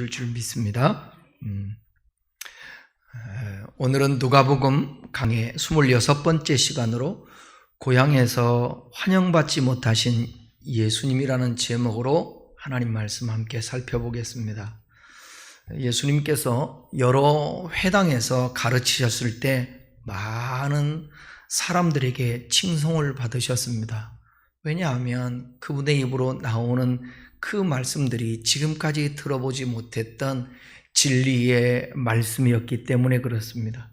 줄 믿습니다. 오늘은 누가복음 강의 26번째 시간으로 고향에서 환영받지 못하신 예수님이라는 제목으로 하나님 말씀 함께 살펴보겠습니다. 예수님께서 여러 회당에서 가르치셨을 때 많은 사람들에게 칭송을 받으셨습니다. 왜냐하면 그분의 입으로 나오는 그 말씀들이 지금까지 들어보지 못했던 진리의 말씀이었기 때문에 그렇습니다.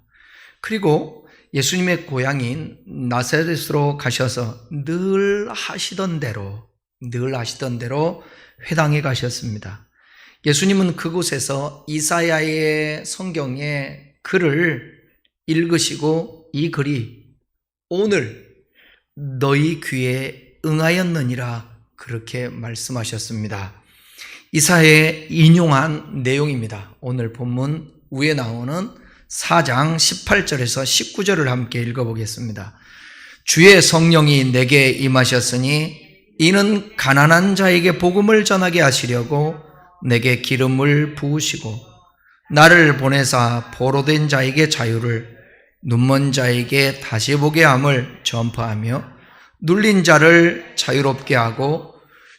그리고 예수님의 고향인 나사렛으로 가셔서 늘 하시던 대로 회당에 가셨습니다. 예수님은 그곳에서 이사야의 성경의 글을 읽으시고 이 글이 오늘 너희 귀에 응하였느니라 그렇게 말씀하셨습니다. 이사야에 인용한 내용입니다. 오늘 본문 위에 나오는 4장 18절에서 19절을 함께 읽어보겠습니다. 주의 성령이 내게 임하셨으니 이는 가난한 자에게 복음을 전하게 하시려고 내게 기름을 부으시고 나를 보내사 포로된 자에게 자유를 눈먼 자에게 다시 보게 함을 전파하며 눌린 자를 자유롭게 하고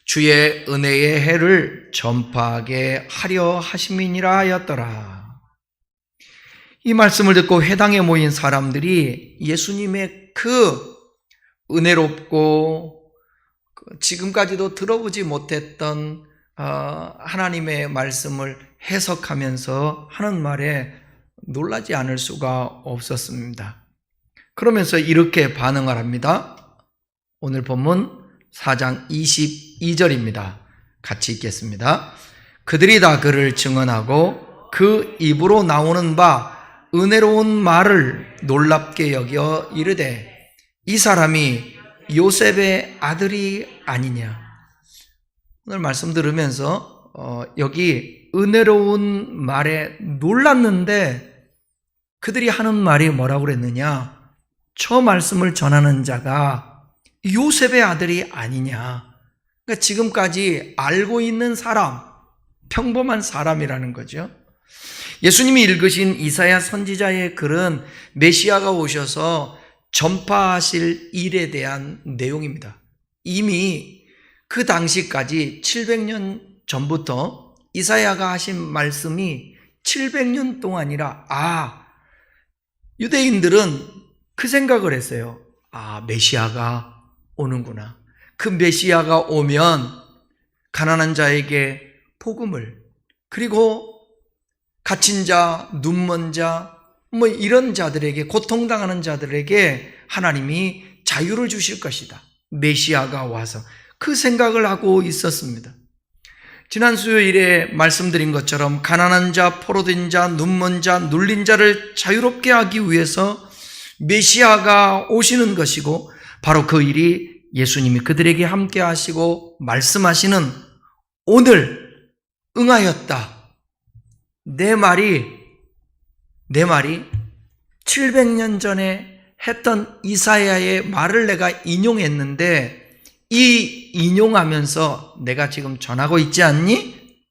주의 은혜의 해를 전파하게 하려 하심이니라 하였더라. 이 말씀을 듣고 회당에 모인 사람들이 예수님의 그 은혜롭고 지금까지도 들어보지 못했던 하나님의 말씀을 해석하면서 하는 말에 놀라지 않을 수가 없었습니다. 그러면서 이렇게 반응을 합니다. 오늘 본문 4장 22절입니다. 같이 읽겠습니다. 그들이 다 그를 증언하고 그 입으로 나오는 바 은혜로운 말을 놀랍게 여겨 이르되 이 사람이 요셉의 아들이 아니냐. 오늘 말씀 들으면서 여기 은혜로운 말에 놀랐는데 그들이 하는 말이 뭐라고 그랬느냐. 저 말씀을 전하는 자가 요셉의 아들이 아니냐. 그러니까 지금까지 알고 있는 사람, 평범한 사람이라는 거죠. 예수님이 읽으신 이사야 선지자의 글은 메시아가 오셔서 전파하실 일에 대한 내용입니다. 이미 그 당시까지 700년 전부터 이사야가 하신 말씀이 700년 동안이라 유대인들은 그 생각을 했어요. 메시아가 오는구나. 그 메시아가 오면 가난한 자에게 복음을, 그리고 갇힌 자, 눈먼 자, 이런 자들에게, 고통당하는 자들에게 하나님이 자유를 주실 것이다. 메시아가 와서 그 생각을 하고 있었습니다. 지난 수요일에 말씀드린 것처럼 가난한 자, 포로된 자, 눈먼 자, 눌린 자를 자유롭게 하기 위해서 메시아가 오시는 것이고 바로 그 일이 예수님이 그들에게 함께 하시고 말씀하시는 오늘 응하였다. 내 말이 700년 전에 했던 이사야의 말을 내가 인용했는데 이 인용하면서 내가 지금 전하고 있지 않니?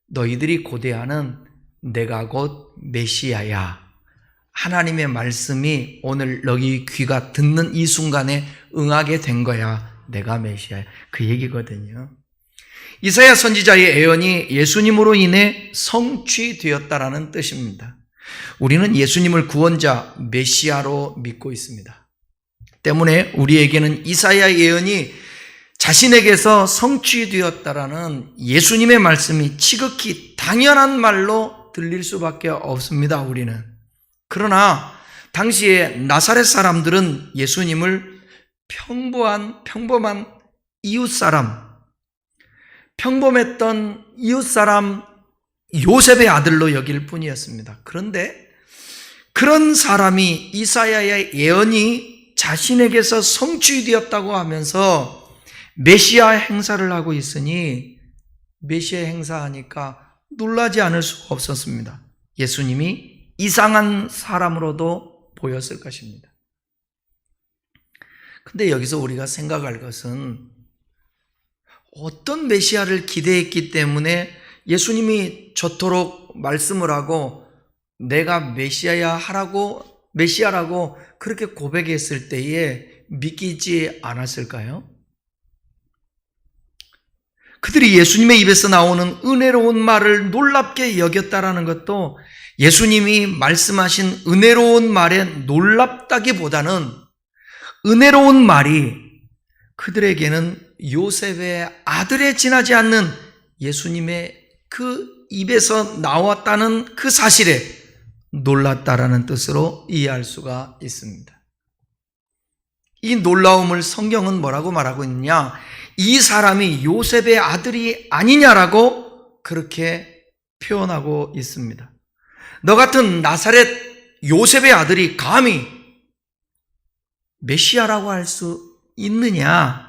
너희들이 고대하는 내가 곧 메시아야. 하나님의 말씀이 오늘 너희 귀가 듣는 이 순간에 응하게 된 거야. 내가 메시아야. 그 얘기거든요. 이사야 선지자의 예언이 예수님으로 인해 성취되었다라는 뜻입니다. 우리는 예수님을 구원자 메시아로 믿고 있습니다. 때문에 우리에게는 이사야 예언이 자신에게서 성취되었다라는 예수님의 말씀이 지극히 당연한 말로 들릴 수밖에 없습니다. 우리는. 그러나 당시에 나사렛 사람들은 예수님을 평범한 이웃사람, 평범했던 이웃사람 요셉의 아들로 여길 뿐이었습니다. 그런데 그런 사람이 이사야의 예언이 자신에게서 성취되었다고 하면서 메시아 행사를 하고 있으니 메시아 행사하니까 놀라지 않을 수가 없었습니다. 예수님이 이상한 사람으로도 보였을 것입니다. 근데 여기서 우리가 생각할 것은 어떤 메시아를 기대했기 때문에 예수님이 저토록 말씀을 하고 내가 메시아라고 그렇게 고백했을 때에 믿기지 않았을까요? 그들이 예수님의 입에서 나오는 은혜로운 말을 놀랍게 여겼다라는 것도 예수님이 말씀하신 은혜로운 말에 놀랍다기보다는 은혜로운 말이 그들에게는 요셉의 아들에 지나지 않는 예수님의 그 입에서 나왔다는 그 사실에 놀랐다라는 뜻으로 이해할 수가 있습니다. 이 놀라움을 성경은 뭐라고 말하고 있느냐? 이 사람이 요셉의 아들이 아니냐라고 그렇게 표현하고 있습니다. 너 같은 나사렛 요셉의 아들이 감히 메시아라고 할 수 있느냐?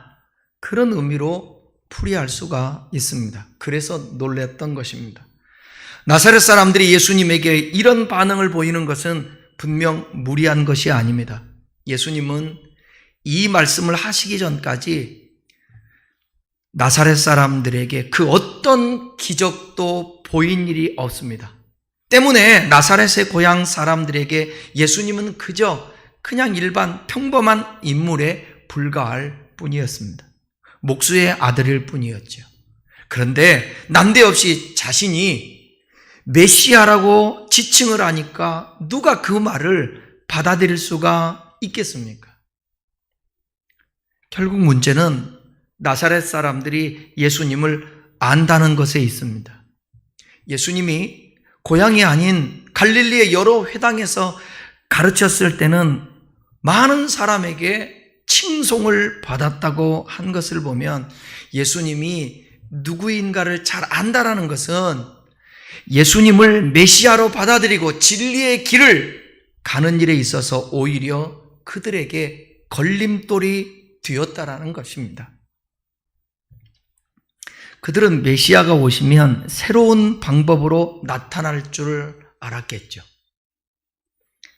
그런 의미로 풀이할 수가 있습니다. 그래서 놀랐던 것입니다. 나사렛 사람들이 예수님에게 이런 반응을 보이는 것은 분명 무리한 것이 아닙니다. 예수님은 이 말씀을 하시기 전까지 나사렛 사람들에게 그 어떤 기적도 보인 일이 없습니다. 때문에 나사렛의 고향 사람들에게 예수님은 그냥 일반 평범한 인물에 불과할 뿐이었습니다. 목수의 아들일 뿐이었죠. 그런데 난데없이 자신이 메시아라고 지칭을 하니까 누가 그 말을 받아들일 수가 있겠습니까? 결국 문제는 나사렛 사람들이 예수님을 안다는 것에 있습니다. 예수님이 고향이 아닌 갈릴리의 여러 회당에서 가르쳤을 때는 많은 사람에게 칭송을 받았다고 한 것을 보면 예수님이 누구인가를 잘 안다라는 것은 예수님을 메시아로 받아들이고 진리의 길을 가는 일에 있어서 오히려 그들에게 걸림돌이 되었다라는 것입니다. 그들은 메시아가 오시면 새로운 방법으로 나타날 줄 알았겠죠.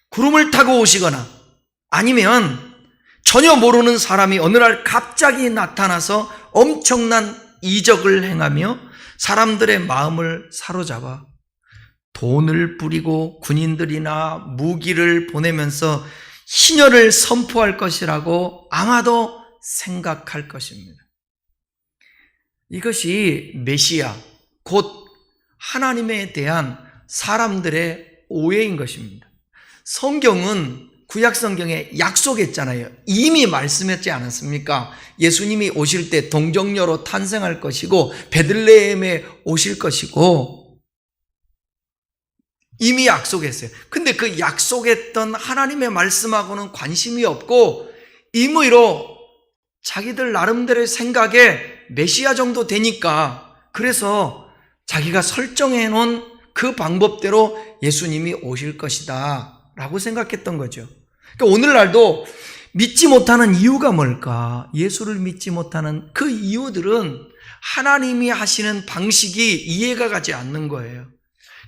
구름을 타고 오시거나 아니면 전혀 모르는 사람이 어느 날 갑자기 나타나서 엄청난 이적을 행하며 사람들의 마음을 사로잡아 돈을 뿌리고 군인들이나 무기를 보내면서 신혈을 선포할 것이라고 아마도 생각할 것입니다. 이것이 메시아, 곧 하나님에 대한 사람들의 오해인 것입니다. 성경은 구약 성경에 약속했잖아요. 이미 말씀했지 않았습니까? 예수님이 오실 때 동정녀로 탄생할 것이고 베들레헴에 오실 것이고 이미 약속했어요. 근데 그 약속했던 하나님의 말씀하고는 관심이 없고 임의로 자기들 나름대로의 생각에 메시아 정도 되니까 그래서 자기가 설정해 놓은 그 방법대로 예수님이 오실 것이다 라고 생각했던 거죠. 그러니까 오늘날도 믿지 못하는 이유가 뭘까? 예수를 믿지 못하는 그 이유들은 하나님이 하시는 방식이 이해가 가지 않는 거예요.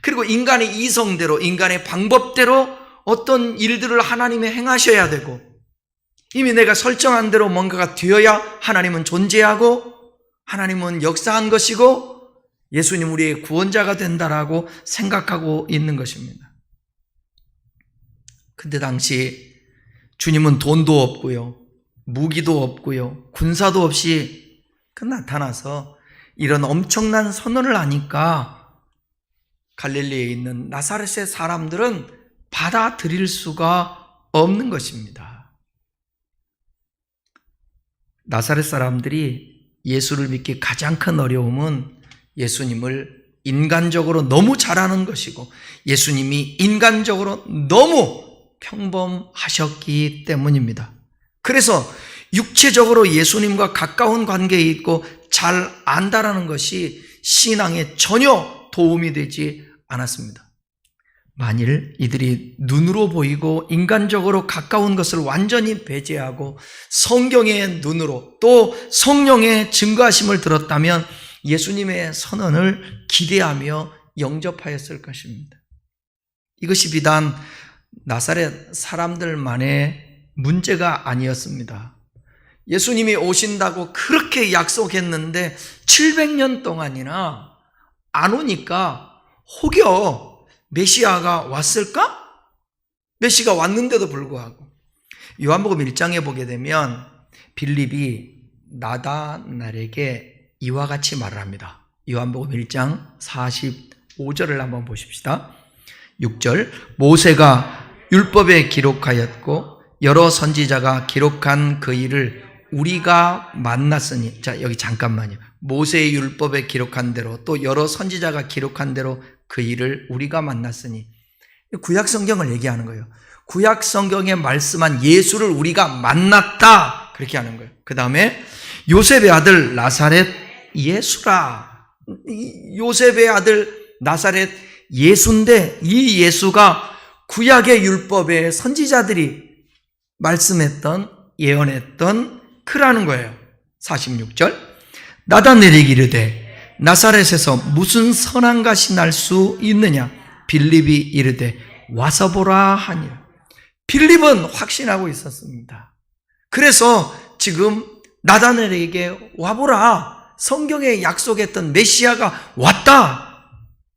그리고 인간의 이성대로, 인간의 방법대로 어떤 일들을 하나님이 행하셔야 되고 이미 내가 설정한 대로 뭔가가 되어야 하나님은 존재하고 하나님은 역사한 것이고 예수님 우리의 구원자가 된다라고 생각하고 있는 것입니다. 근데 당시 주님은 돈도 없고요, 무기도 없고요, 군사도 없이 나타나서 이런 엄청난 선언을 하니까 갈릴리에 있는 나사렛의 사람들은 받아들일 수가 없는 것입니다. 나사렛 사람들이 예수를 믿기 가장 큰 어려움은 예수님을 인간적으로 너무 잘하는 것이고 예수님이 인간적으로 너무 평범하셨기 때문입니다. 그래서 육체적으로 예수님과 가까운 관계에 있고 잘 안다라는 것이 신앙에 전혀 도움이 되지 않았습니다. 만일 이들이 눈으로 보이고 인간적으로 가까운 것을 완전히 배제하고 성경의 눈으로 또 성령의 증거하심을 들었다면 예수님의 선언을 기대하며 영접하였을 것입니다. 이것이 비단 나사렛 사람들만의 문제가 아니었습니다. 예수님이 오신다고 그렇게 약속했는데 700년 동안이나 안 오니까 혹여 메시아가 왔을까? 메시아가 왔는데도 불구하고 요한복음 1장에 보게 되면 빌립이 나다나엘에게 이와 같이 말을 합니다. 요한복음 1장 45절을 한번 보십시다. 6절 모세가 율법에 기록하였고 여러 선지자가 기록한 그 일을 우리가 만났으니, 자 여기 잠깐만요. 모세의 율법에 기록한 대로 또 여러 선지자가 기록한 대로 그 일을 우리가 만났으니, 구약 성경을 얘기하는 거예요. 구약 성경에 말씀한 예수를 우리가 만났다, 그렇게 하는 거예요. 그 다음에 요셉의 아들 나사렛 예수라. 요셉의 아들 나사렛 예수인데 이 예수가 구약의 율법에 선지자들이 말씀했던, 예언했던 그라는 거예요. 46절 나다나엘에게 이르되 나사렛에서 무슨 선한 것이 날 수 있느냐? 빌립이 이르되 와서 보라 하니라. 빌립은 확신하고 있었습니다. 그래서 지금 나다나엘에게 와보라, 성경에 약속했던 메시아가 왔다,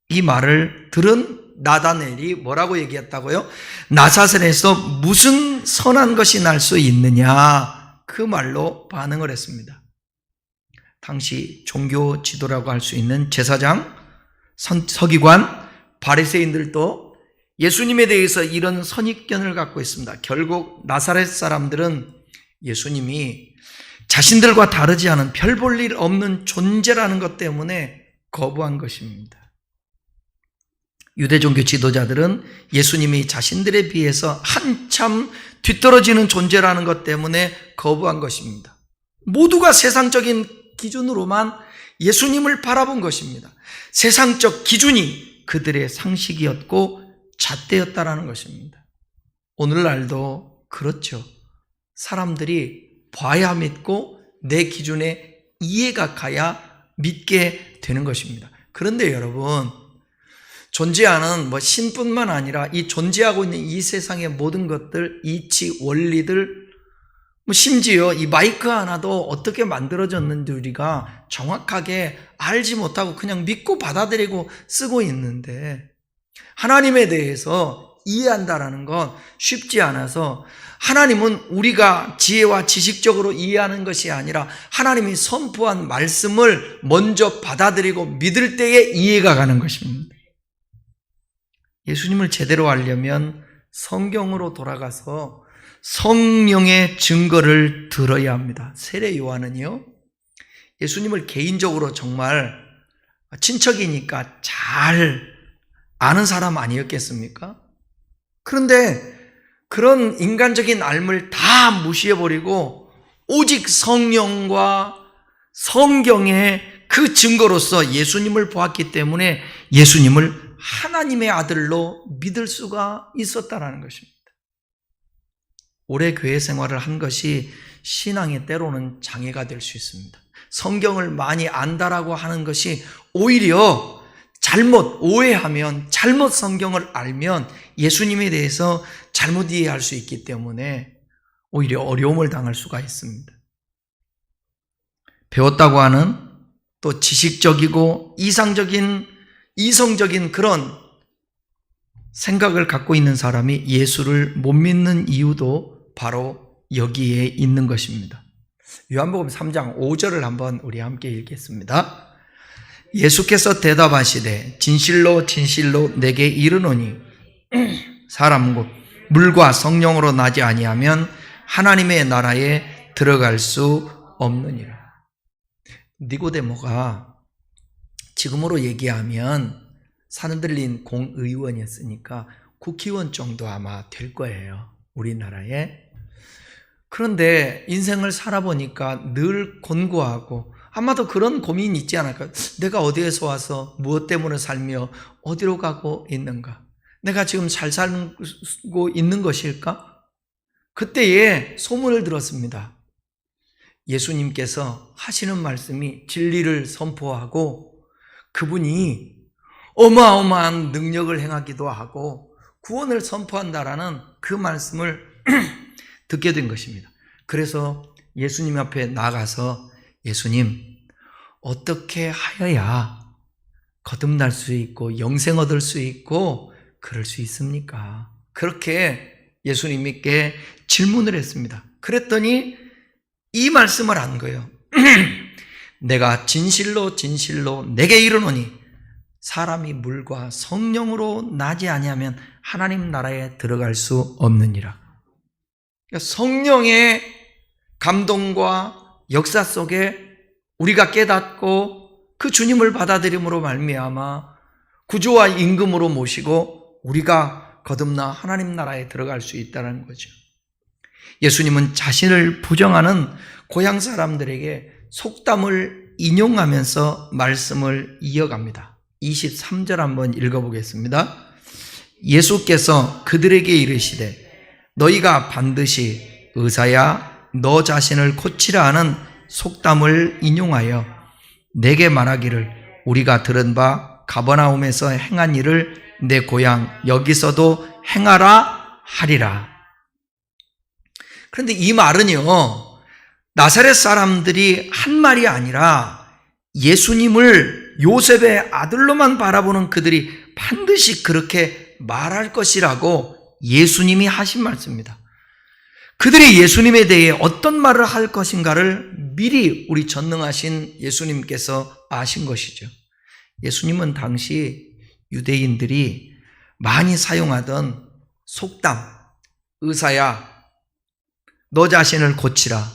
이 말을 들은 나다나엘이 뭐라고 얘기했다고요? 나사렛에서 무슨 선한 것이 날 수 있느냐, 그 말로 반응을 했습니다. 당시 종교 지도라고 할 수 있는 제사장, 서기관, 바리새인들도 예수님에 대해서 이런 선입견을 갖고 있습니다. 결국 나사렛 사람들은 예수님이 자신들과 다르지 않은 별 볼 일 없는 존재라는 것 때문에 거부한 것입니다. 유대 종교 지도자들은 예수님이 자신들에 비해서 한참 뒤떨어지는 존재라는 것 때문에 거부한 것입니다. 모두가 세상적인 기준으로만 예수님을 바라본 것입니다. 세상적 기준이 그들의 상식이었고 잣대였다라는 것입니다. 오늘날도 그렇죠. 사람들이 봐야 믿고 내 기준에 이해가 가야 믿게 되는 것입니다. 그런데 여러분, 존재하는 신뿐만 아니라 이 존재하고 있는 이 세상의 모든 것들, 이치, 원리들, 심지어 이 마이크 하나도 어떻게 만들어졌는지 우리가 정확하게 알지 못하고 그냥 믿고 받아들이고 쓰고 있는데, 하나님에 대해서 이해한다라는 건 쉽지 않아서, 하나님은 우리가 지혜와 지식적으로 이해하는 것이 아니라 하나님이 선포한 말씀을 먼저 받아들이고 믿을 때에 이해가 가는 것입니다. 예수님을 제대로 알려면 성경으로 돌아가서 성령의 증거를 들어야 합니다. 세례 요한은요, 예수님을 개인적으로 정말 친척이니까 잘 아는 사람 아니었겠습니까? 그런데 그런 인간적인 알물 다 무시해버리고 오직 성령과 성경의 그 증거로서 예수님을 보았기 때문에 예수님을 하나님의 아들로 믿을 수가 있었다라는 것입니다. 오래 교회 생활을 한 것이 신앙의 때로는 장애가 될 수 있습니다. 성경을 많이 안다라고 하는 것이 오히려 잘못 오해하면, 잘못 성경을 알면 예수님에 대해서 잘못 이해할 수 있기 때문에 오히려 어려움을 당할 수가 있습니다. 배웠다고 하는 또 지식적이고 이성적인 그런 생각을 갖고 있는 사람이 예수를 못 믿는 이유도 바로 여기에 있는 것입니다. 요한복음 3장 5절을 한번 우리 함께 읽겠습니다. 예수께서 대답하시되 진실로 진실로 내게 이르노니 사람 곧 물과 성령으로 나지 아니하면 하나님의 나라에 들어갈 수 없느니라. 니고데모가 지금으로 얘기하면 산들린 공의원이었으니까 국회의원 정도 아마 될 거예요, 우리나라에. 그런데 인생을 살아보니까 늘 곤고하고 아마도 그런 고민이 있지 않을까? 내가 어디에서 와서 무엇 때문에 살며 어디로 가고 있는가? 내가 지금 잘 살고 있는 것일까? 그때에 소문을 들었습니다. 예수님께서 하시는 말씀이 진리를 선포하고 그분이 어마어마한 능력을 행하기도 하고 구원을 선포한다라는 그 말씀을 듣게 된 것입니다. 그래서 예수님 앞에 나가서 예수님, 어떻게 하여야 거듭날 수 있고 영생 얻을 수 있고 그럴 수 있습니까? 그렇게 예수님께 질문을 했습니다. 그랬더니 이 말씀을 한 거예요. 내가 진실로 진실로 내게 이르노니 사람이 물과 성령으로 나지 아니하면 하나님 나라에 들어갈 수 없느니라. 그러니까 성령의 감동과 역사 속에 우리가 깨닫고 그 주님을 받아들임으로 말미암아 구주와 임금으로 모시고 우리가 거듭나 하나님 나라에 들어갈 수 있다는 거죠. 예수님은 자신을 부정하는 고향 사람들에게 속담을 인용하면서 말씀을 이어갑니다. 23절 한번 읽어보겠습니다. 예수께서 그들에게 이르시되 너희가 반드시 의사야 너 자신을 고치라 하는 속담을 인용하여 내게 말하기를 우리가 들은 바 가버나움에서 행한 일을 내 고향 여기서도 행하라 하리라. 그런데 이 말은요, 나사렛 사람들이 한 말이 아니라 예수님을 요셉의 아들로만 바라보는 그들이 반드시 그렇게 말할 것이라고 예수님이 하신 말씀입니다. 그들이 예수님에 대해 어떤 말을 할 것인가를 미리 우리 전능하신 예수님께서 아신 것이죠. 예수님은 당시 유대인들이 많이 사용하던 속담, 의사야 너 자신을 고치라,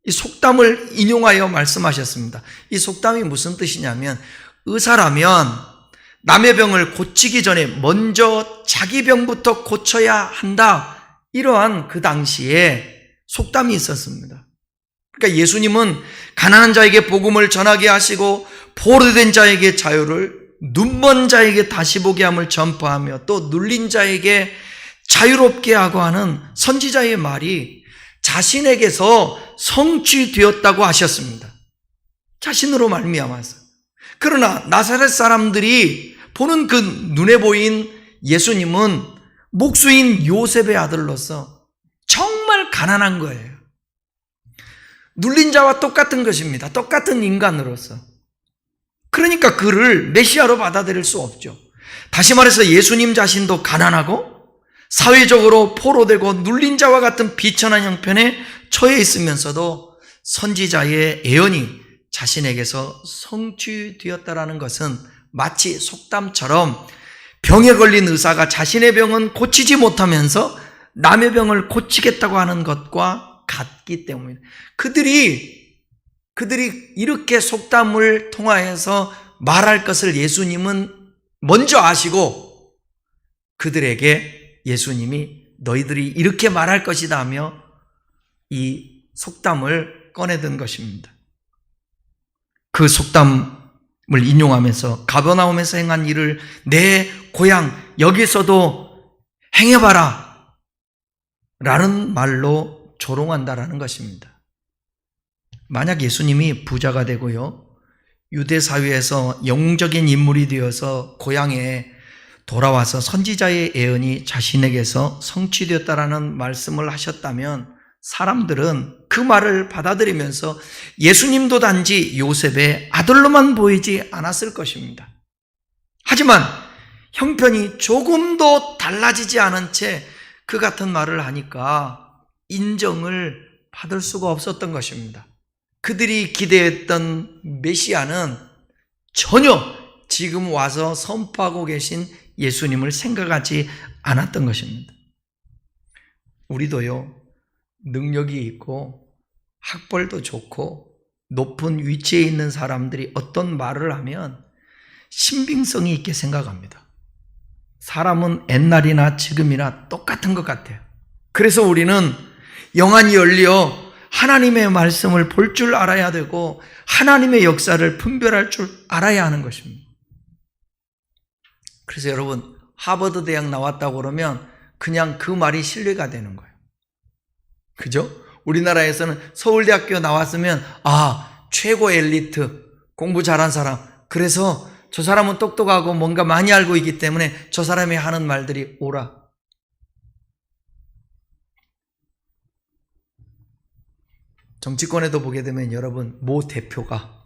이 속담을 인용하여 말씀하셨습니다. 이 속담이 무슨 뜻이냐면 의사라면 남의 병을 고치기 전에 먼저 자기 병부터 고쳐야 한다, 이러한 그 당시에 속담이 있었습니다. 그러니까 예수님은 가난한 자에게 복음을 전하게 하시고 포로된 자에게 자유를, 눈먼 자에게 다시 보게 함을 전파하며 또 눌린 자에게 자유롭게 하고 하는 선지자의 말이 자신에게서 성취되었다고 하셨습니다. 자신으로 말미암아서. 그러나 나사렛 사람들이 보는 그 눈에 보인 예수님은 목수인 요셉의 아들로서 정말 가난한 거예요. 눌린 자와 똑같은 것입니다. 똑같은 인간으로서. 그러니까 그를 메시아로 받아들일 수 없죠. 다시 말해서 예수님 자신도 가난하고 사회적으로 포로되고 눌린 자와 같은 비천한 형편에 처해 있으면서도 선지자의 예언이 자신에게서 성취되었다라는 것은 마치 속담처럼 병에 걸린 의사가 자신의 병은 고치지 못하면서 남의 병을 고치겠다고 하는 것과 같기 때문입니다. 그들이 이렇게 속담을 통하여서 말할 것을 예수님은 먼저 아시고 그들에게 예수님이 너희들이 이렇게 말할 것이다 하며 이 속담을 꺼내든 것입니다. 그 속담을 인용하면서 가버나움에서 행한 일을 내 고향 여기서도 행해봐라 라는 말로 조롱한다라는 것입니다. 만약 예수님이 부자가 되고요, 유대 사회에서 영웅적인 인물이 되어서 고향에 돌아와서 선지자의 예언이 자신에게서 성취되었다라는 말씀을 하셨다면 사람들은 그 말을 받아들이면서 예수님도 단지 요셉의 아들로만 보이지 않았을 것입니다. 하지만 형편이 조금도 달라지지 않은 채 그 같은 말을 하니까 인정을 받을 수가 없었던 것입니다. 그들이 기대했던 메시아는 전혀 지금 와서 선포하고 계신 예수님을 생각하지 않았던 것입니다. 우리도요, 능력이 있고 학벌도 좋고 높은 위치에 있는 사람들이 어떤 말을 하면 신빙성이 있게 생각합니다. 사람은 옛날이나 지금이나 똑같은 것 같아요. 그래서 우리는 영안이 열려 하나님의 말씀을 볼 줄 알아야 되고 하나님의 역사를 분별할 줄 알아야 하는 것입니다. 그래서 여러분, 하버드 대학 나왔다고 그러면 그냥 그 말이 신뢰가 되는 거예요. 그죠? 우리나라에서는 서울대학교 나왔으면 최고 엘리트, 공부 잘한 사람, 그래서 저 사람은 똑똑하고 뭔가 많이 알고 있기 때문에 저 사람이 하는 말들이 옳아. 정치권에도 보게 되면 여러분, 모 대표가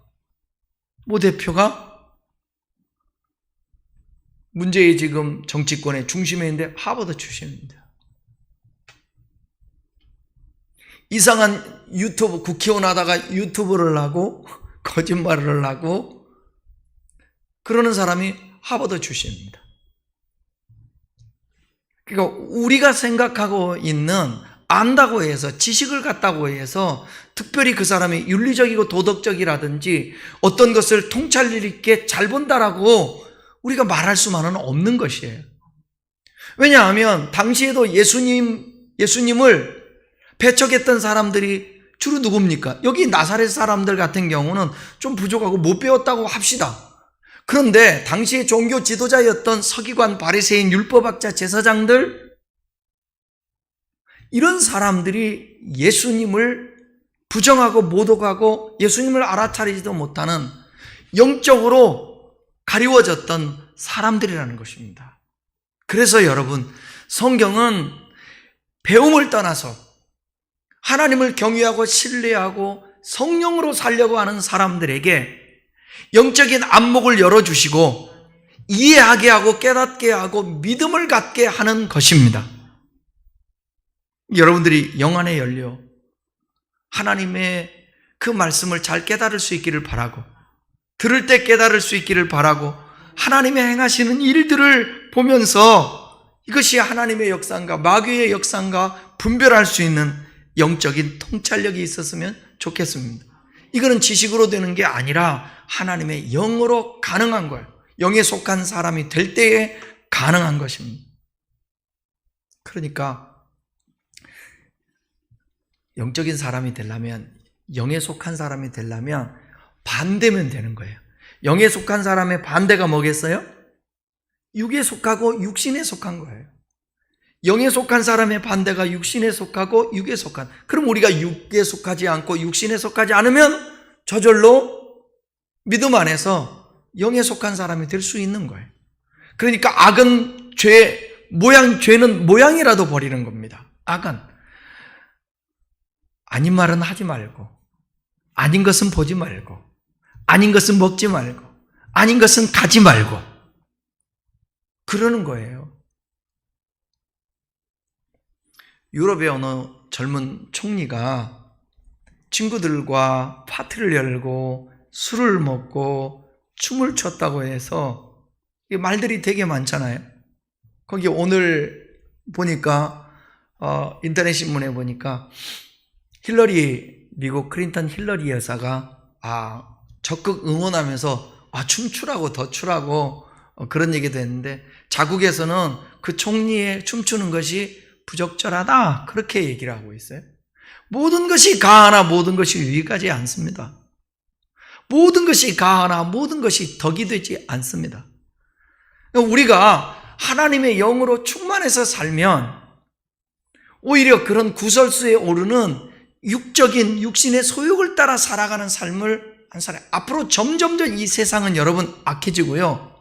문제의 지금 정치권의 중심에 있는데 하버드 출신입니다. 이상한 유튜브, 국회의원 하다가 유튜브를 하고 거짓말을 하고 그러는 사람이 하버드 출신입니다. 그러니까 우리가 생각하고 있는 안다고 해서, 지식을 갖다고 해서 특별히 그 사람이 윤리적이고 도덕적이라든지 어떤 것을 통찰력 있게 잘 본다라고 우리가 말할 수만은 없는 것이에요. 왜냐하면 당시에도 예수님을 배척했던 사람들이 주로 누굽니까? 여기 나사렛 사람들 같은 경우는 좀 부족하고 못 배웠다고 합시다. 그런데 당시의 종교 지도자였던 서기관, 바리새인, 율법학자, 제사장들, 이런 사람들이 예수님을 부정하고 모독하고 예수님을 알아차리지도 못하는 영적으로 가리워졌던 사람들이라는 것입니다. 그래서 여러분, 성경은 배움을 떠나서 하나님을 경외하고 신뢰하고 성령으로 살려고 하는 사람들에게 영적인 안목을 열어주시고 이해하게 하고 깨닫게 하고 믿음을 갖게 하는 것입니다. 여러분들이 영 안에 열려 하나님의 그 말씀을 잘 깨달을 수 있기를 바라고, 들을 때 깨달을 수 있기를 바라고, 하나님의 행하시는 일들을 보면서 이것이 하나님의 역사인가 마귀의 역사인가 분별할 수 있는 영적인 통찰력이 있었으면 좋겠습니다. 이거는 지식으로 되는 게 아니라 하나님의 영으로 가능한 거예요. 영에 속한 사람이 될 때에 가능한 것입니다. 그러니까 영적인 사람이 되려면, 영에 속한 사람이 되려면 반대면 되는 거예요. 영에 속한 사람의 반대가 뭐겠어요? 육에 속하고 육신에 속한 거예요. 영에 속한 사람의 반대가 육신에 속하고 육에 속한. 그럼 우리가 육에 속하지 않고 육신에 속하지 않으면 저절로 믿음 안에서 영에 속한 사람이 될 수 있는 거예요. 그러니까 악은 죄는 모양이라도 버리는 겁니다. 악은. 아닌 말은 하지 말고, 아닌 것은 보지 말고, 아닌 것은 먹지 말고, 아닌 것은 가지 말고, 그러는 거예요. 유럽의 어느 젊은 총리가 친구들과 파티를 열고 술을 먹고 춤을 췄다고 해서 말들이 되게 많잖아요. 거기 오늘 보니까 인터넷 신문에 보니까 미국 클린턴 힐러리 여사가 적극 응원하면서 춤추라고 더 추라고 그런 얘기도 했는데, 자국에서는 그 총리의 춤추는 것이 부적절하다 그렇게 얘기를 하고 있어요. 모든 것이 가하나 모든 것이 유익하지 않습니다. 모든 것이 가하나 모든 것이 덕이 되지 않습니다. 우리가 하나님의 영으로 충만해서 살면 오히려 그런 구설수에 오르는 육적인 육신의 소욕을 따라 살아가는 삶을 안 살아요. 앞으로 점점 더 이 세상은 여러분 악해지고요,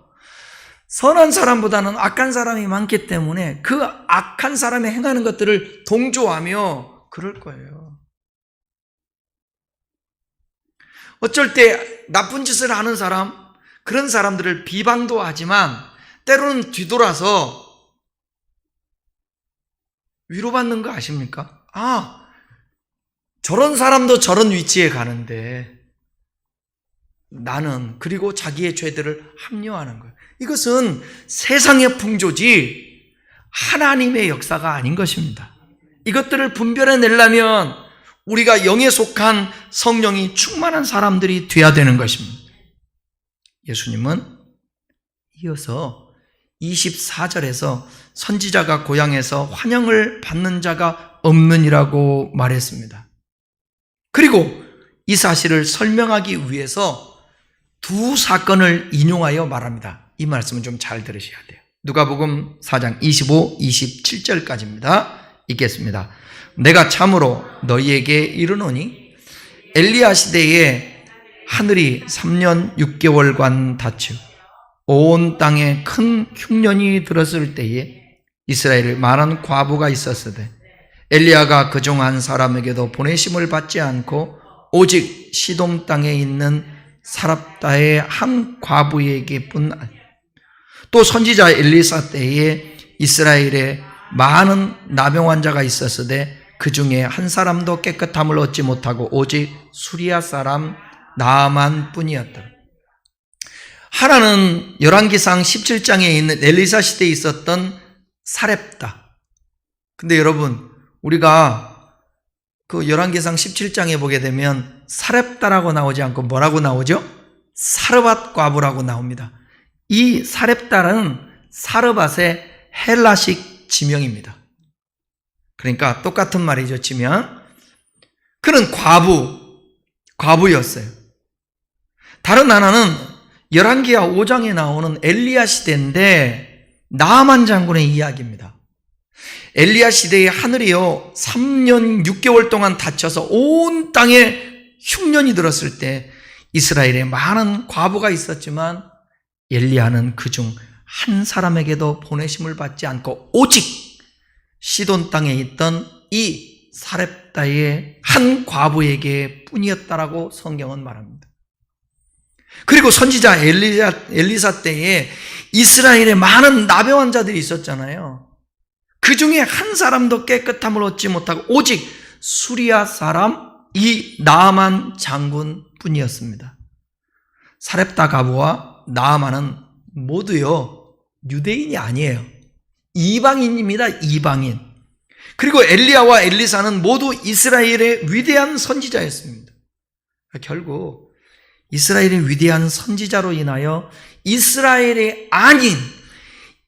선한 사람보다는 악한 사람이 많기 때문에 그 악한 사람이 행하는 것들을 동조하며 그럴 거예요. 어쩔 때 나쁜 짓을 하는 사람, 그런 사람들을 비방도 하지만 때로는 뒤돌아서 위로받는 거 아십니까? 저런 사람도 저런 위치에 가는데 나는, 그리고 자기의 죄들을 합리화하는 거예요. 이것은 세상의 풍조지 하나님의 역사가 아닌 것입니다. 이것들을 분별해내려면 우리가 영에 속한 성령이 충만한 사람들이 되어야 되는 것입니다. 예수님은 이어서 24절에서 선지자가 고향에서 환영을 받는 자가 없느니라고 말했습니다. 그리고 이 사실을 설명하기 위해서 두 사건을 인용하여 말합니다. 이 말씀은 좀 잘 들으셔야 돼요. 누가복음 4장 25, 27절까지입니다. 읽겠습니다. 내가 참으로 너희에게 이르노니 엘리야 시대에 하늘이 3년 6개월간 닫히고 온 땅에 큰 흉년이 들었을 때에 이스라엘에 많은 과부가 있었으되 엘리야가 그중 한 사람에게도 보내심을 받지 않고 오직 시돔 땅에 있는 사랍다의 한 과부에게뿐. 또 선지자 엘리사 때에 이스라엘에 많은 나병 환자가 있었으되 그 중에 한 사람도 깨끗함을 얻지 못하고 오직 수리아 사람 나아만 뿐이었다. 하나는 열왕기상 17장에 있는 엘리사 시대에 있었던 사렙다. 근데 여러분, 우리가 그 열왕기상 17장에 보게 되면 사렙다라고 나오지 않고 뭐라고 나오죠? 사르밧 과부라고 나옵니다. 이 사렙다는 사르밧의 헬라식 지명입니다. 그러니까 똑같은 말이죠, 지명. 그는 과부였어요. 다른 하나는 열왕기하 5장에 나오는 엘리야 시대인데 나아만 장군의 이야기입니다. 엘리야 시대의 하늘이요 3년 6개월 동안 닫혀서 온 땅에 흉년이 들었을 때 이스라엘에 많은 과부가 있었지만 엘리야는 그중 한 사람에게도 보내심을 받지 않고 오직 시돈 땅에 있던 이 사렙다의 한 과부에게 뿐이었다라고 성경은 말합니다. 그리고 선지자 엘리사 때에 이스라엘에 많은 나병 환자들이 있었잖아요. 그 중에 한 사람도 깨끗함을 얻지 못하고 오직 수리아 사람 이 나아만 장군뿐이었습니다. 사렙다 과부와 나아만은 모두요 유대인이 아니에요. 이방인입니다. 이방인. 그리고 엘리야와 엘리사는 모두 이스라엘의 위대한 선지자였습니다. 결국 이스라엘의 위대한 선지자로 인하여 이스라엘의 아닌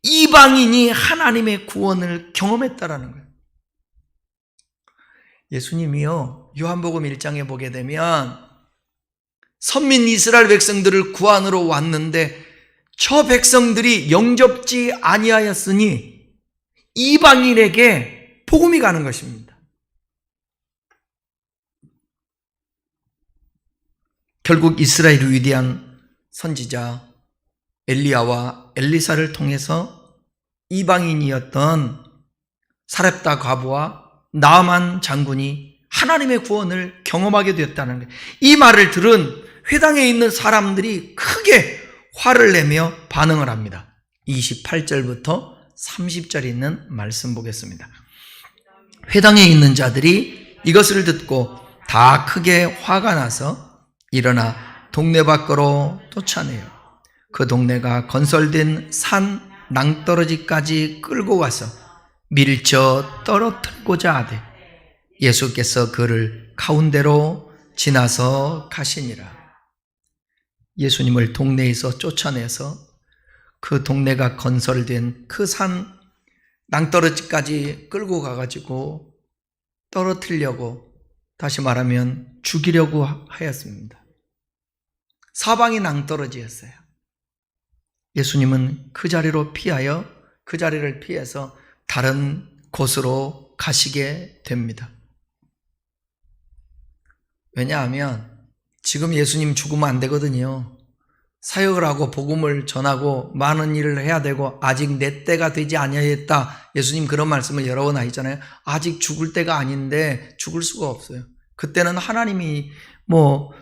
이방인이 하나님의 구원을 경험했다라는 거예요. 예수님이요 요한복음 1장에 보게 되면 선민 이스라엘 백성들을 구원하러 왔는데 저 백성들이 영접지 아니하였으니 이방인에게 복음이 가는 것입니다. 결국 이스라엘의 위대한 선지자 엘리야와 엘리사를 통해서 이방인이었던 사렙다 과부와 나아만 장군이 하나님의 구원을 경험하게 되었다는 거예요. 이 말을 들은 회당에 있는 사람들이 크게 화를 내며 반응을 합니다. 28절부터 30절에 있는 말씀 보겠습니다. 회당에 있는 자들이 이것을 듣고 다 크게 화가 나서 일어나 동네 밖으로 쫓아내요. 그 동네가 건설된 산 낭떠러지까지 끌고 가서 밀쳐 떨어뜨리고자 하되 예수께서 그를 가운데로 지나서 가시니라. 예수님을 동네에서 쫓아내서 그 동네가 건설된 그 산 낭떠러지까지 끌고 가가지고 떨어뜨리려고, 다시 말하면 죽이려고 하였습니다. 사방이 낭떠러지였어요. 예수님은 그 자리를 피해서 다른 곳으로 가시게 됩니다. 왜냐하면 지금 예수님 죽으면 안 되거든요. 사역을 하고 복음을 전하고 많은 일을 해야 되고 아직 내 때가 되지 아니하였다. 예수님 그런 말씀을 여러 번 하시잖아요. 아직 죽을 때가 아닌데 죽을 수가 없어요. 그때는 하나님이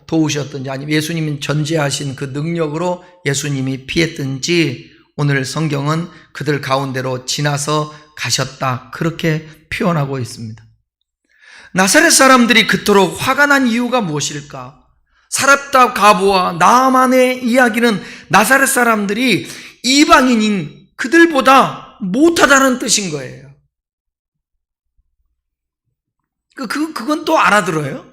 도우셨든지 아니면 예수님이 전제하신 그 능력으로 예수님이 피했든지 오늘 성경은 그들 가운데로 지나서 가셨다. 그렇게 표현하고 있습니다. 나사렛 사람들이 그토록 화가 난 이유가 무엇일까? 사렙다 과부와 나아만의 이야기는 나사렛 사람들이 이방인인 그들보다 못하다는 뜻인 거예요. 그건 또 알아들어요.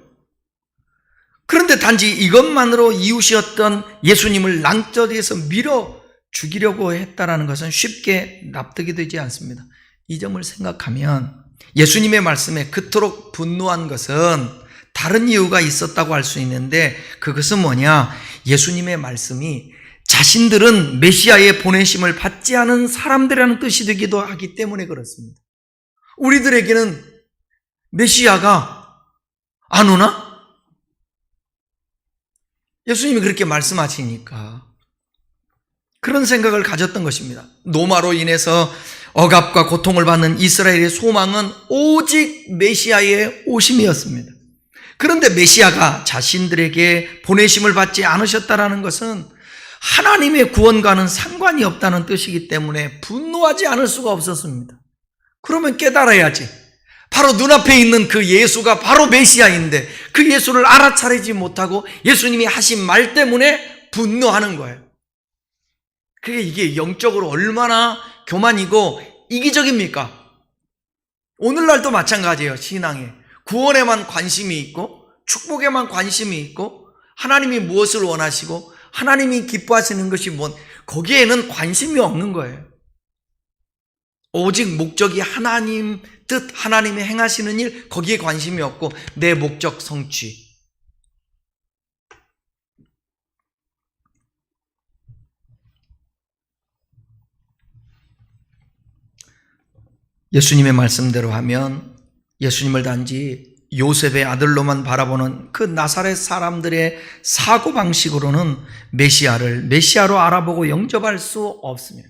그런데 단지 이것만으로 이웃이었던 예수님을 낭떠러지에서 밀어 죽이려고 했다라는 것은 쉽게 납득이 되지 않습니다. 이 점을 생각하면 예수님의 말씀에 그토록 분노한 것은 다른 이유가 있었다고 할 수 있는데 그것은 뭐냐? 예수님의 말씀이 자신들은 메시아의 보내심을 받지 않은 사람들이라는 뜻이 되기도 하기 때문에 그렇습니다. 우리들에게는 메시아가 안 오나? 예수님이 그렇게 말씀하시니까 그런 생각을 가졌던 것입니다. 노마로 인해서 억압과 고통을 받는 이스라엘의 소망은 오직 메시아의 오심이었습니다. 그런데 메시아가 자신들에게 보내심을 받지 않으셨다라는 것은 하나님의 구원과는 상관이 없다는 뜻이기 때문에 분노하지 않을 수가 없었습니다. 그러면 깨달아야지. 바로 눈앞에 있는 그 예수가 바로 메시아인데 그 예수를 알아차리지 못하고 예수님이 하신 말 때문에 분노하는 거예요. 이게 영적으로 얼마나 교만이고 이기적입니까? 오늘날도 마찬가지예요. 신앙에 구원에만 관심이 있고 축복에만 관심이 있고 하나님이 무엇을 원하시고 하나님이 기뻐하시는 것이 거기에는 관심이 없는 거예요. 오직 목적이 하나님 뜻, 하나님이 행하시는 일, 거기에 관심이 없고 내 목적 성취. 예수님의 말씀대로 하면 예수님을 단지 요셉의 아들로만 바라보는 그 나사렛 사람들의 사고방식으로는 메시아로 알아보고 영접할 수 없으며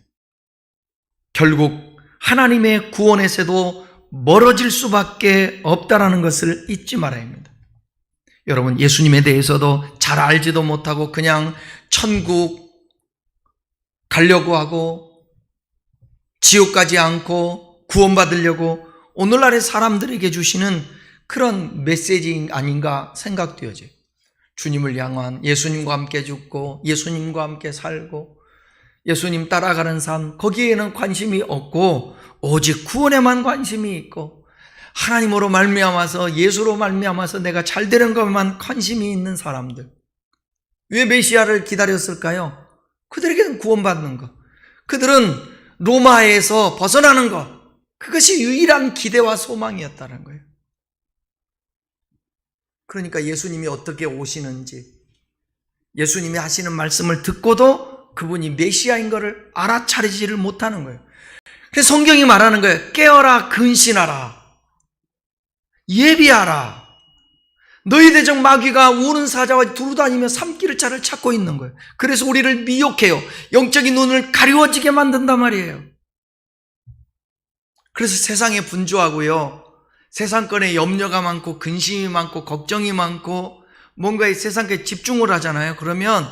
결국 하나님의 구원에서도 멀어질 수밖에 없다라는 것을 잊지 말아야 합니다. 여러분, 예수님에 대해서도 잘 알지도 못하고 그냥 천국 가려고 하고 지옥 가지 않고 구원받으려고 오늘날의 사람들에게 주시는 그런 메시지 아닌가 생각되어져요. 주님을 향한 예수님과 함께 죽고 예수님과 함께 살고 예수님 따라가는 삶, 거기에는 관심이 없고 오직 구원에만 관심이 있고 하나님으로 말미암아서 예수로 말미암아서 내가 잘 되는 것만 관심이 있는 사람들. 왜 메시아를 기다렸을까요? 그들에게는 구원받는 것, 그들은 로마에서 벗어나는 것, 그것이 유일한 기대와 소망이었다는 거예요. 그러니까 예수님이 어떻게 오시는지, 예수님이 하시는 말씀을 듣고도 그분이 메시아인 것을 알아차리지를 못하는 거예요. 그래서 성경이 말하는 거예요. 깨어라, 근신하라, 예비하라. 너희 대적 마귀가 우는 사자와 두루다니며 삼키를 자를 찾고 있는 거예요. 그래서 우리를 미혹해요. 영적인 눈을 가리워지게 만든단 말이에요. 그래서 세상에 분주하고요, 세상권에 염려가 많고 근심이 많고 걱정이 많고 뭔가에 세상에 집중을 하잖아요. 그러면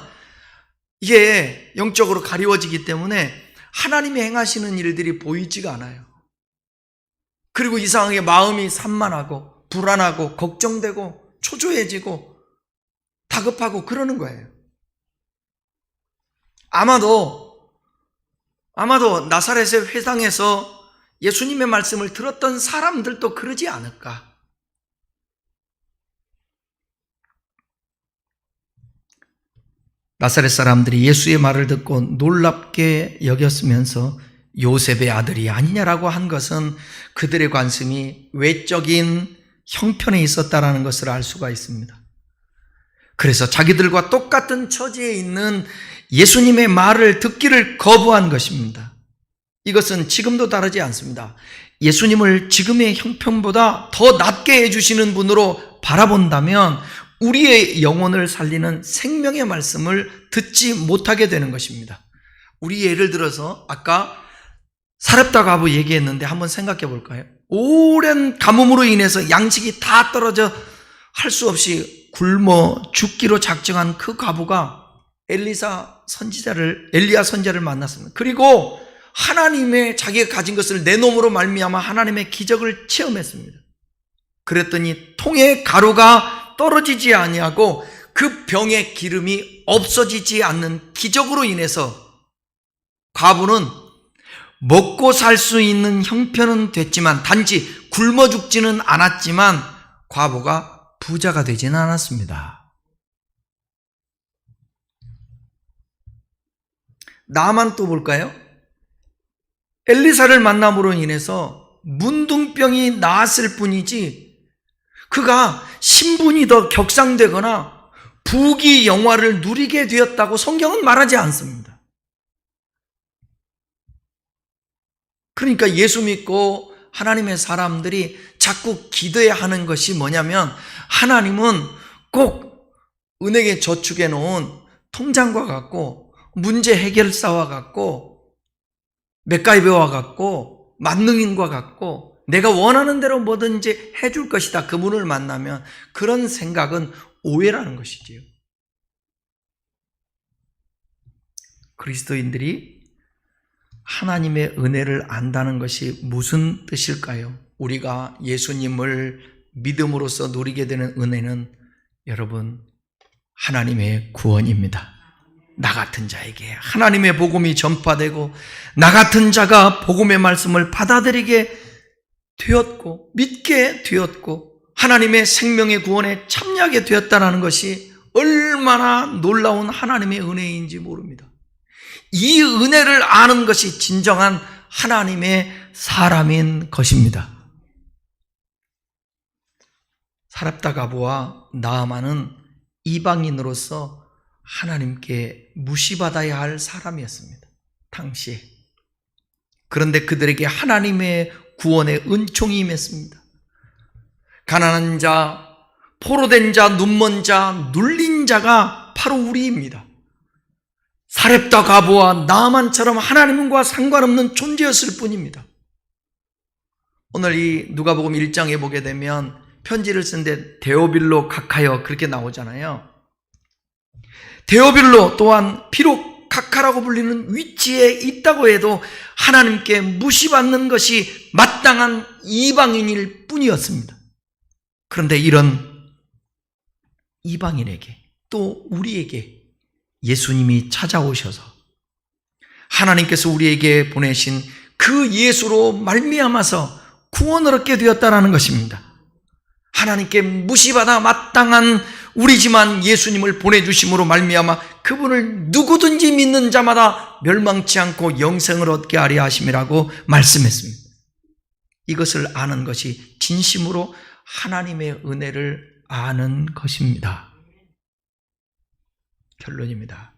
이게 영적으로 가리워지기 때문에 하나님이 행하시는 일들이 보이지가 않아요. 그리고 이상하게 마음이 산만하고 불안하고 걱정되고 초조해지고 다급하고 그러는 거예요. 아마도 나사렛의 회당에서 예수님의 말씀을 들었던 사람들도 그러지 않을까. 나사렛 사람들이 예수의 말을 듣고 놀랍게 여겼으면서 요셉의 아들이 아니냐라고 한 것은 그들의 관심이 외적인 형편에 있었다라는 것을 알 수가 있습니다. 그래서 자기들과 똑같은 처지에 있는 예수님의 말을 듣기를 거부한 것입니다. 이것은 지금도 다르지 않습니다. 예수님을 지금의 형편보다 더 낫게 해주시는 분으로 바라본다면 우리의 영혼을 살리는 생명의 말씀을 듣지 못하게 되는 것입니다. 우리 예를 들어서 아까 사렙다 과부 얘기했는데 한번 생각해 볼까요? 오랜 가뭄으로 인해서 양식이 다 떨어져 할 수 없이 굶어 죽기로 작정한 그 과부가 엘리야 선지자를 만났습니다. 그리고 하나님의 자기가 가진 것을 내놓음으로 말미암아 하나님의 기적을 체험했습니다. 그랬더니 통에 가루가 떨어지지 아니하고 그 병의 기름이 없어지지 않는 기적으로 인해서 과부는 먹고 살 수 있는 형편은 됐지만 단지 굶어 죽지는 않았지만 과부가 부자가 되지는 않았습니다. 나만 또 볼까요? 엘리사를 만남으로 인해서 문둥병이 나았을 뿐이지 그가 신분이 더 격상되거나 부귀 영화를 누리게 되었다고 성경은 말하지 않습니다. 그러니까 예수 믿고 하나님의 사람들이 자꾸 기도해야 하는 것이 뭐냐면 하나님은 꼭 은행에 저축해 놓은 통장과 같고 문제 해결사와 같고 맥가이버와 같고 만능인과 같고 내가 원하는 대로 뭐든지 해줄 것이다. 그분을 만나면 그런 생각은 오해라는 것이지요. 그리스도인들이 하나님의 은혜를 안다는 것이 무슨 뜻일까요? 우리가 예수님을 믿음으로써 누리게 되는 은혜는 여러분 하나님의 구원입니다. 나 같은 자에게 하나님의 복음이 전파되고 나 같은 자가 복음의 말씀을 받아들이게 되었고 믿게 되었고 하나님의 생명의 구원에 참여하게 되었다는 것이 얼마나 놀라운 하나님의 은혜인지 모릅니다. 이 은혜를 아는 것이 진정한 하나님의 사람인 것입니다. 사렙다 가부와 나아만은 이방인으로서 하나님께 무시받아야 할 사람이었습니다. 당시에. 그런데 그들에게 하나님의 구원의 은총이 임했습니다. 가난한 자, 포로된 자, 눈먼 자, 눌린 자가 바로 우리입니다. 사렙다 가부와 나아만처럼 하나님과 상관없는 존재였을 뿐입니다. 오늘 이 누가복음 1장에 보게 되면 편지를 쓴데 데오빌로 각하여 그렇게 나오잖아요. 데오빌로 또한 비록 각하라고 불리는 위치에 있다고 해도 하나님께 무시받는 것이 마땅한 이방인일 뿐이었습니다. 그런데 이런 이방인에게 또 우리에게 예수님이 찾아오셔서 하나님께서 우리에게 보내신 그 예수로 말미암아서 구원을 얻게 되었다는 것입니다. 하나님께 무시받아 마땅한 우리지만 예수님을 보내주심으로 말미암아 그분을 누구든지 믿는 자마다 멸망치 않고 영생을 얻게 하려 하심이라고 말씀했습니다. 이것을 아는 것이 진심으로 하나님의 은혜를 아는 것입니다. 결론입니다.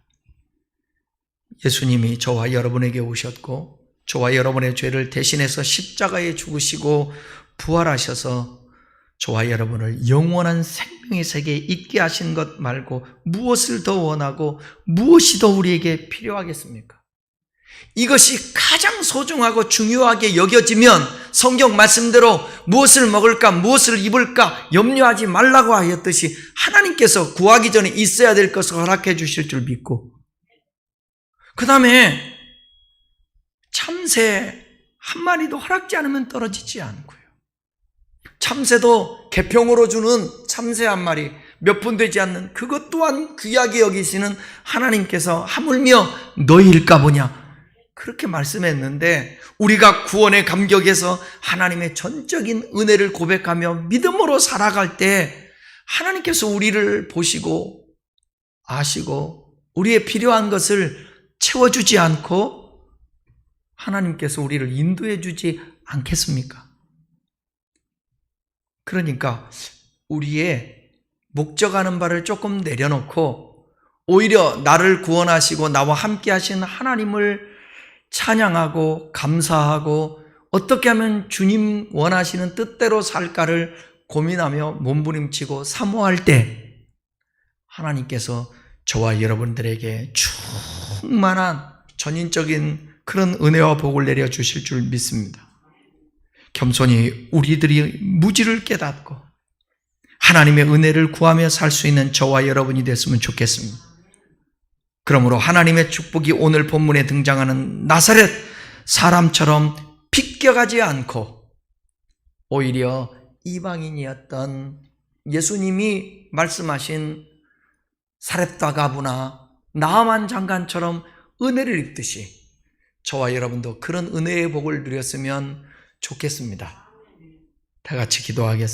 예수님이 저와 여러분에게 오셨고 저와 여러분의 죄를 대신해서 십자가에 죽으시고 부활하셔서 저와 여러분을 영원한 생명의 세계에 있게 하신 것 말고 무엇을 더 원하고 무엇이 더 우리에게 필요하겠습니까? 이것이 가장 소중하고 중요하게 여겨지면 성경 말씀대로 무엇을 먹을까 무엇을 입을까 염려하지 말라고 하였듯이 하나님께서 구하기 전에 있어야 될 것을 허락해 주실 줄 믿고 그 다음에 참새 한 마리도 허락지 않으면 떨어지지 않고요. 참새도 개평으로 주는 참새 한 마리 몇 푼 되지 않는 그것 또한 귀하게 여기시는 하나님께서 하물며 너희일까 보냐 그렇게 말씀했는데 우리가 구원의 감격에서 하나님의 전적인 은혜를 고백하며 믿음으로 살아갈 때 하나님께서 우리를 보시고 아시고 우리의 필요한 것을 채워주지 않고 하나님께서 우리를 인도해 주지 않겠습니까? 그러니까 우리의 목적하는 바를 조금 내려놓고 오히려 나를 구원하시고 나와 함께 하신 하나님을 찬양하고 감사하고 어떻게 하면 주님 원하시는 뜻대로 살까를 고민하며 몸부림치고 사모할 때 하나님께서 저와 여러분들에게 충만한 전인적인 그런 은혜와 복을 내려주실 줄 믿습니다. 겸손히 우리들이 무지를 깨닫고 하나님의 은혜를 구하며 살 수 있는 저와 여러분이 됐으면 좋겠습니다. 그러므로 하나님의 축복이 오늘 본문에 등장하는 나사렛 사람처럼 비껴가지 않고 오히려 이방인이었던 예수님이 말씀하신 사렙다 가부나 나아만 장관처럼 은혜를 입듯이 저와 여러분도 그런 은혜의 복을 누렸으면 좋겠습니다. 다 같이 기도하겠습니다.